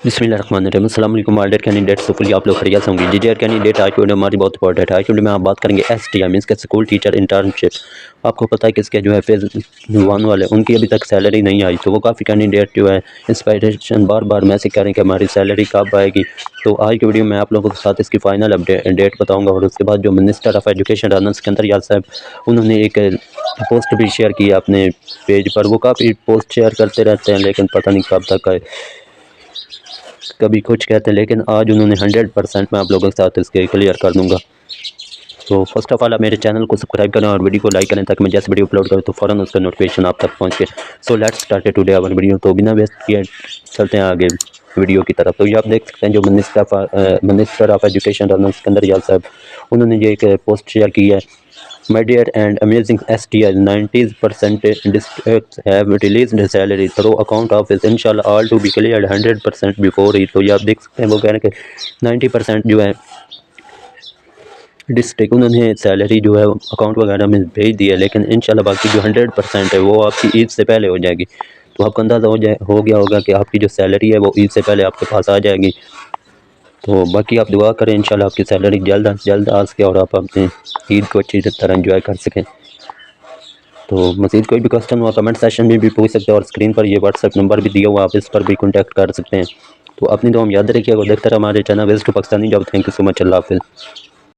بسم اللہ الرحمن الرحیم السلام علیکم آل ڈیٹ کینڈیڈیٹ سکولی آپ لوگ خیریت سے ہوں گے جی ڈیٹ کینڈیڈیٹ آج کی ویڈیو ہماری بہت امپورٹنٹ ہے آج کی ویڈیو میں آپ بات کریں گے ایس ٹی ایم اس کے اسکول ٹیچر انٹرنشپ آپ کو پتہ ہے کہ اس کے جو ہے فیز 1 والے ان کی ابھی تک سیلری نہیں آئی تو وہ کافی کینڈیڈیٹ جو ہے انسپائریشن بار بار میسج کریں کہ ہماری سیلری کب آئے گی تو آج کی ویڈیو میں آپ لوگوں کے ساتھ اس کی فائنل ڈیٹ بتاؤں گا اور اس کے بعد جو minister of education Rana Sikandar یار صاحب انہوں نے ایک پوسٹ بھی شیئر کی اپنے پیج پر وہ کافی پوسٹ شیئر کرتے رہتے ہیں لیکن پتہ نہیں کب تک آئے کبھی کچھ کہتے ہیں لیکن آج انہوں نے 100% میں آپ لوگوں کے ساتھ اس کے کلیئر کر دوں گا تو فرسٹ آف آل آپ میرے چینل کو سبسکرائب کریں اور ویڈیو کو لائک کریں تاکہ میں جیسے ویڈیو اپلوڈ کروں تو فوراً اس کا نوٹیفیکیشن آپ تک پہنچ کے so let's start today our video تو بنا ویسٹ کیے چلتے ہیں آگے ویڈیو کی طرف تو یہ آپ دیکھ سکتے ہیں جو minister of education Rana Sikandar یار صاحب انہوں نے یہ ایک پوسٹ شیئر کی ہے My dear and amazing STL, 90% districts have released salary through account office. Inshallah, all to be cleared 100% before it. تو یہ آپ دیکھ سکتے ہیں وہ کہہ رہے ہیں کہ 90% جو ہے ڈسٹرکٹ انہوں نے سیلری جو ہے اکاؤنٹ وغیرہ میں بھیج دی ہے لیکن انشاءاللہ باقی جو 100% ہے وہ آپ کی عید سے پہلے ہو جائے گی تو آپ کو اندازہ ہو گیا ہوگا کہ آپ کی جو سیلری ہے وہ عید سے پہلے آپ کے پاس آ جائے گی تو باقی آپ دعا کریں انشاءاللہ آپ کی سیلری جلد از جلد آ سکے اور آپ اپنے عید کو اچھی طرح انجوائے کر سکیں تو مزید کوئی بھی کوسچن ہوا کمنٹ سیشن میں بھی پوچھ سکتے ہیں اور اسکرین پر یہ واٹس ایپ نمبر بھی دیا ہوا آپ اس پر بھی کانٹیکٹ کر سکتے ہیں تو اپنی دعا یاد رکھیے گا دیکھتے رہے ہمارے channel west to Pakistani job thank you so much اللہ حافظ